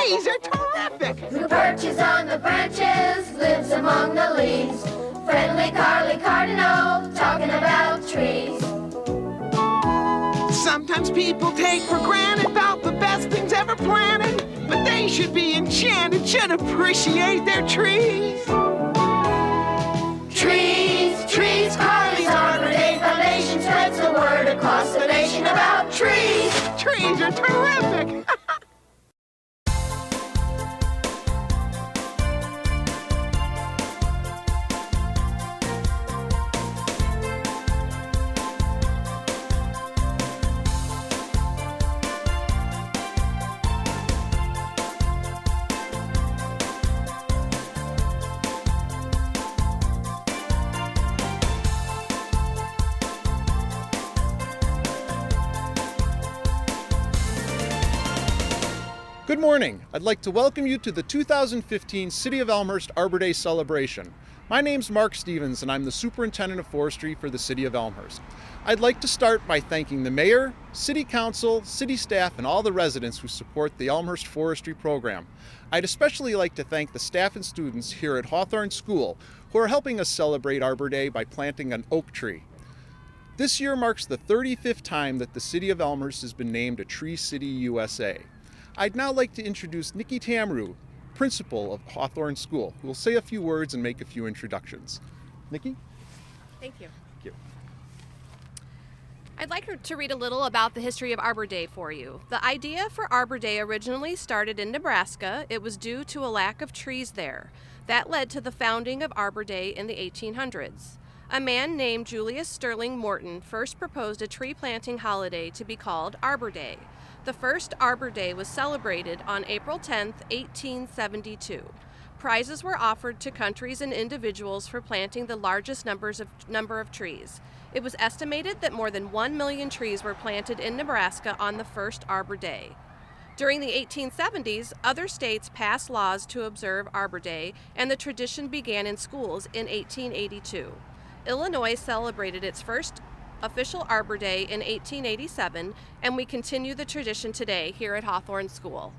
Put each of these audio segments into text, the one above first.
Trees are terrific! Who perches on the branches, lives among the leaves. Friendly Carly Cardinal, talking about trees. Sometimes people take for granted about the best things ever planted, but they should be enchanted, should appreciate their trees. Trees, Carly's Arbor Day Foundation spreads the word across the nation about trees. Trees are terrific! Good morning. I'd like to welcome you to the 2015 City of Elmhurst Arbor Day celebration. My name's Mark Stevens and I'm the Superintendent of Forestry for the City of Elmhurst. I'd like to start by thanking the Mayor, City Council, City staff, and all the residents who support the Elmhurst Forestry program. I'd especially like to thank the staff and students here at Hawthorne School who are helping us celebrate Arbor Day by planting an oak tree. This year marks the 35th time that the City of Elmhurst has been named a Tree City USA. I'd now like to introduce Nikki Tamru, principal of Hawthorne School, who will say a few words and make a few introductions. Nikki? Thank you. Thank you. I'd like to read a little about the history of Arbor Day for you. The idea for Arbor Day originally started in Nebraska. It was due to a lack of trees there. That led to the founding of Arbor Day in the 1800s. A man named Julius Sterling Morton first proposed a tree planting holiday to be called Arbor Day. The first Arbor Day was celebrated on April 10, 1872. Prizes were offered to countries and individuals for planting the largest number of trees. It was estimated that more than 1 million trees were planted in Nebraska on the first Arbor Day. During the 1870s, other states passed laws to observe Arbor Day, and the tradition began in schools in 1882. Illinois celebrated its first official Arbor Day in 1887, and we continue the tradition today here at Hawthorne School.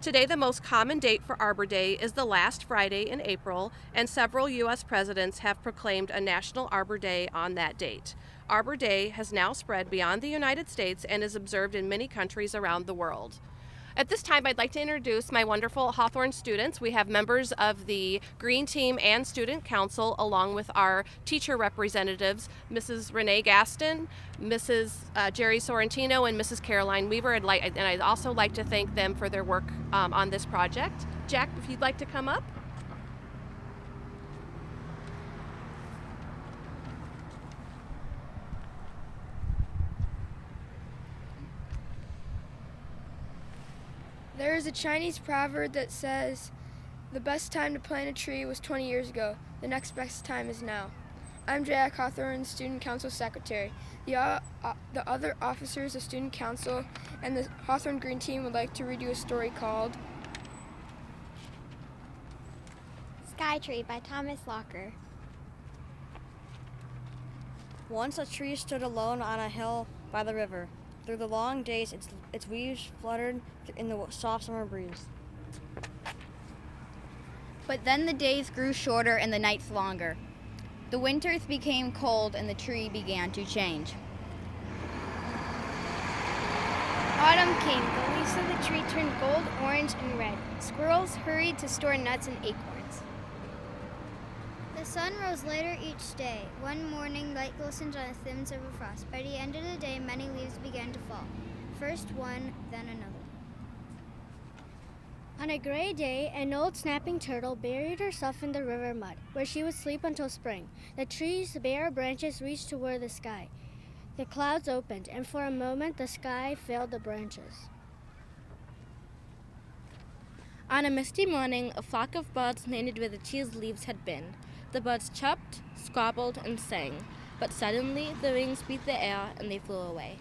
Today, the most common date for Arbor Day is the last Friday in April, and several U.S. presidents have proclaimed a National Arbor Day on that date. Arbor Day has now spread beyond the United States and is observed in many countries around the world. At this time, I'd like to introduce my wonderful Hawthorne students. We have members of the Green Team and Student Council, along with our teacher representatives, Mrs. Renee Gaston, Mrs. Jerry Sorrentino, and Mrs. Caroline Weaver. And I'd also like to thank them for their work on this project. Jack, if you'd like to come up. There is a Chinese proverb that says, "The best time to plant a tree was 20 years ago. The next best time is now." I'm Jack Hawthorne, Student Council Secretary. The other officers of Student Council and the Hawthorne Green Team would like to read you a story called Sky Tree by Thomas Locker. Once a tree stood alone on a hill by the river. Through the long days, its leaves fluttered in the soft summer breeze. But then the days grew shorter and the nights longer. The winters became cold and the tree began to change. Autumn came. The leaves of the tree turned gold, orange, and red. Squirrels hurried to store nuts and acorns. The sun rose later each day. One morning, light glistened on a thin silver frost. By the end of the day, many leaves began to fall. First one, then another. On a gray day, an old snapping turtle buried herself in the river mud, where she would sleep until spring. The tree's bare branches reached toward the sky. The clouds opened, and for a moment the sky filled the branches. On a misty morning, a flock of birds landed where the tree's leaves had been. The birds chirped, squabbled, and sang, but suddenly the wings beat the air and they flew away.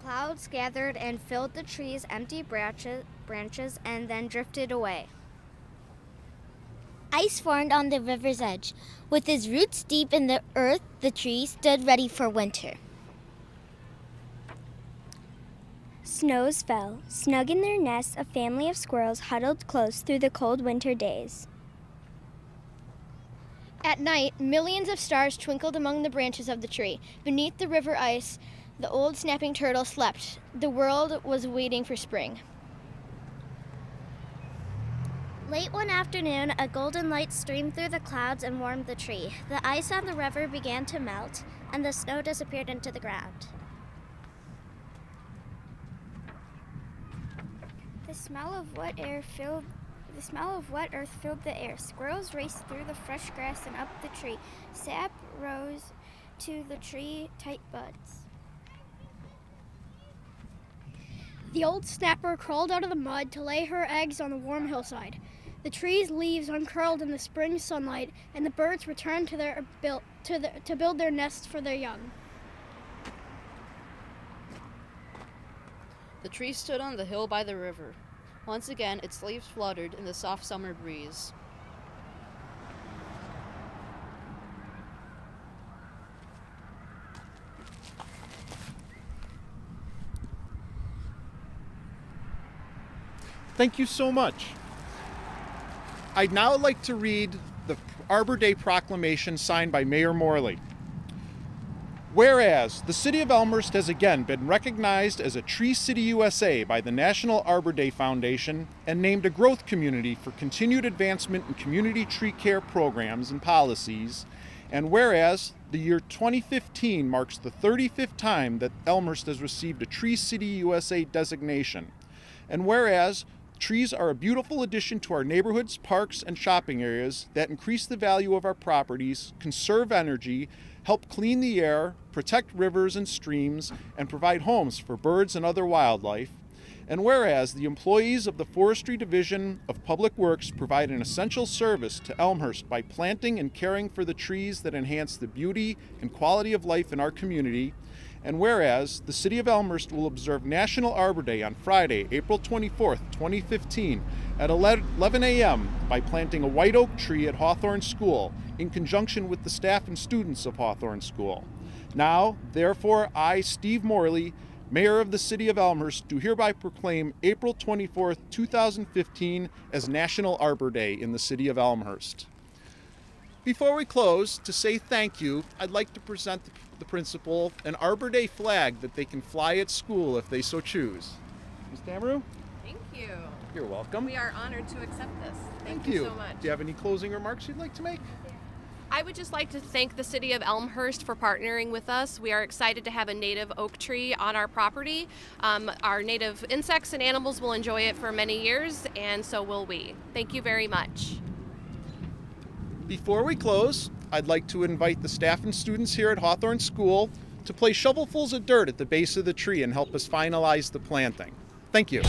Clouds gathered and filled the tree's empty branches and then drifted away. Ice formed on the river's edge. With its roots deep in the earth, the tree stood ready for winter. Snows fell. Snug in their nests, a family of squirrels huddled close through the cold winter days. At night, millions of stars twinkled among the branches of the tree. Beneath the river ice, the old snapping turtle slept. The world was waiting for spring. Late one afternoon, a golden light streamed through the clouds and warmed the tree. The ice on the river began to melt, and the snow disappeared into the ground. The smell of wet earth filled the air. Squirrels raced through the fresh grass and up the tree. Sap rose to the tree tight buds. The old snapper crawled out of the mud to lay her eggs on the warm hillside. The tree's leaves uncurled in the spring sunlight, and the birds returned to build their nests for their young. The tree stood on the hill by the river. Once again, its leaves fluttered in the soft summer breeze. Thank you so much. I'd now like to read the Arbor Day proclamation signed by Mayor Morley. Whereas the City of Elmhurst has again been recognized as a Tree City USA by the National Arbor Day Foundation and named a growth community for continued advancement in community tree care programs and policies, and whereas the year 2015 marks the 35th time that Elmhurst has received a Tree City USA designation, and whereas trees are a beautiful addition to our neighborhoods, parks, and shopping areas that increase the value of our properties, conserve energy, help clean the air, protect rivers and streams, and provide homes for birds and other wildlife. And whereas the employees of the Forestry Division of Public Works provide an essential service to Elmhurst by planting and caring for the trees that enhance the beauty and quality of life in our community. And whereas the City of Elmhurst will observe National Arbor Day on Friday, April 24th, 2015 at 11 a.m. by planting a white oak tree at Hawthorne School in conjunction with the staff and students of Hawthorne School. Now, therefore, I, Steve Morley, Mayor of the City of Elmhurst, do hereby proclaim April 24th, 2015 as National Arbor Day in the City of Elmhurst. Before we close, to say thank you, I'd like to present the principal an Arbor Day flag that they can fly at school if they so choose. Ms. Damaru? Thank you. You're welcome. We are honored to accept this. Thank you so much. Do you have any closing remarks you'd like to make? I would just like to thank the City of Elmhurst for partnering with us. We are excited to have a native oak tree on our property. Our native insects and animals will enjoy it for many years, and so will we. Thank you very much. Before we close, I'd like to invite the staff and students here at Hawthorne School to place shovelfuls of dirt at the base of the tree and help us finalize the planting. Thank you.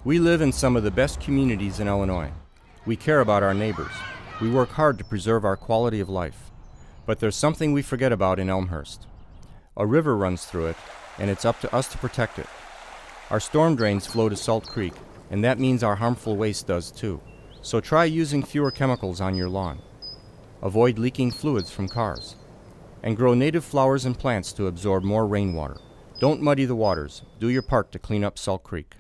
We live in some of the best communities in Illinois. We care about our neighbors. We work hard to preserve our quality of life. But there's something we forget about in Elmhurst. A river runs through it, and it's up to us to protect it. Our storm drains flow to Salt Creek, and that means our harmful waste does too. So try using fewer chemicals on your lawn. Avoid leaking fluids from cars. And grow native flowers and plants to absorb more rainwater. Don't muddy the waters. Do your part to clean up Salt Creek.